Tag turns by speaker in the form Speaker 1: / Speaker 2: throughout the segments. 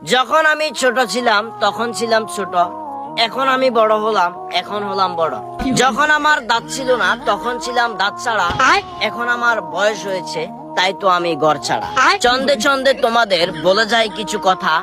Speaker 1: যখন আমি ছোট ছিলাম তখন ছিলাম ছোট, এখন আমি বড় হলাম এখন হলাম বড়। যখন আমার দাঁত ছিল না তখন ছিলাম দাঁত ছাড়া, এখন আমার বয়স হয়েছে তাই তো আমি ঘর ছাড়া। চন্দে চন্দে তোমাদের বলে যায় কিছু কথা,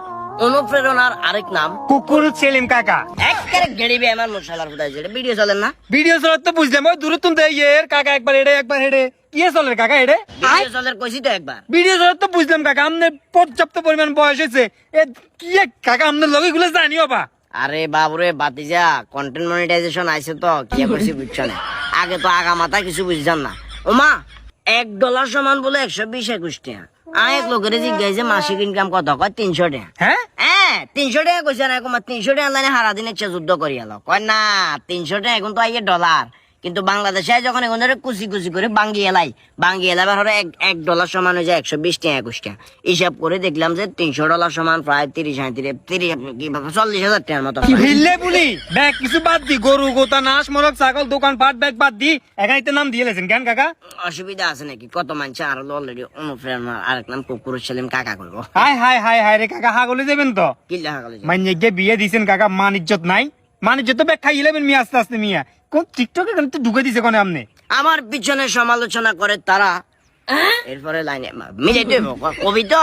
Speaker 1: অনুপ্রেরণার আরেক নাম
Speaker 2: কুকুর সেলিম কাকা।
Speaker 1: একেবারে গেড়িবে আমার মশালার ফুটাই যেটা ভিডিও চলেন না,
Speaker 2: ভিডিও চলার তো বুঝলাম, ওই দূরে তুমি এর কাকা একবার হেডে একবার হেডে কি চলে কাকা হেডে
Speaker 1: ভিডিও চলের কইছি তো একবার।
Speaker 2: ভিডিও চলার তো বুঝলাম কাকা, আপনার পর্যাপ্ত পরিমাণ বয়স হয়েছে, এ কি কাকা আপনার লগে গুলো জানিও বা।
Speaker 1: আরে বাবুরে বাতিজা, কন্টেন্ট মনিটাইজেশন আইছে তো কি করছি বুঝছো না, আগে তো আগা মাথা কিছু বুঝছেন না। ওমা $1 সমান বলে 120-21 টাকা। এক লোকের জিজ্ঞাসা মাসিক ইনকাম কত, কয় 300 টাকা।
Speaker 2: হ্যাঁ
Speaker 1: 300 টাকা কইছে না, 300 টাকা লাইনে সারা দিন যুদ্ধ করি এলো, কয় না 300 টাকা এখন তো আইয়ে ডলার, কিন্তু বাংলাদেশে যখন এখন ধরে কুচি কুচি করে বাঙ্গি এলাই হরে $1 সমান হয়ে যায় 120 টাকা 21 টাকা। হিসাব করে দেখলাম যে $300 সমান প্রায় 40,000 টাকার মতো।
Speaker 2: হিললে বলি ব্যাগ কিছু বাদ দি, গরু গোতা নাশ মরক ছাগল দোকান পাট ব্যাগ বাদ দি এখানে তো নাম দিয়ে লেছেন কেন কাকা?
Speaker 1: অসুবিধা আছে নাকি, কত মানুষ আর অলরেডি অনুপ্রেরণার আরেক নাম কুকুর সেলিম কাকা করবো।
Speaker 2: হাই হাই হাই হাই রে কাকা হাগলে যাবেন তো,
Speaker 1: কিল্লা হাগলে
Speaker 2: মাইনে গিয়ে বিয়ে দিছেন কাকা, মান ইজ্জত নাই, মান ইজ্জত তো ব্যাগ খাইয়ে লেবেন মিয়া আস্তে আস্তে মিয়া। কোন টিকটকে তো ঢুকে দিছে কোনে আপনি?
Speaker 1: আমার পিছনে সমালোচনা করে তারা, এরপরে লাইনে মিলাইতে কবি তো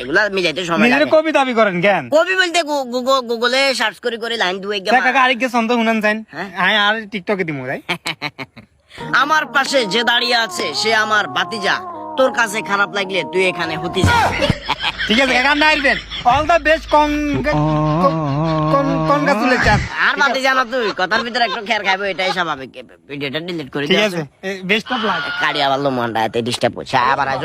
Speaker 1: এগুলা মিলাইতে সময়
Speaker 2: নিজের
Speaker 1: লাগে।
Speaker 2: কবি দাবি করেন কেন?
Speaker 1: কবি বলতে গুগলে সার্চ করে লাইন দুয়ে
Speaker 2: কাকা আরেককে ছন্দ শুনান চাইন, হ্যাঁ আর টিকটকে দিমু তাই।
Speaker 1: আমার পাশে যে দাঁড়িয়ে আছে সে আমার ভাতিজা, তোর কাছে খারাপ লাগলে তুই এখানে হতি যা।
Speaker 2: ঠিক আছে কাকা নাইবেন, অল দা বেস্ট কনগ্রাচুলেশন।
Speaker 1: আর ভাতিজা না তুই, কথার ভিতরে একটু খেয়ার খাইবো এটাই স্বাভাবিক। ভিডিওটা ডিলিট করে
Speaker 2: ঠিক
Speaker 1: দিও।
Speaker 2: আছে বেস্ট অফ লাক।
Speaker 1: কাড়ি আবার লো মনটা এতে ডিস্টার্ব হচ্ছে, আবার আজ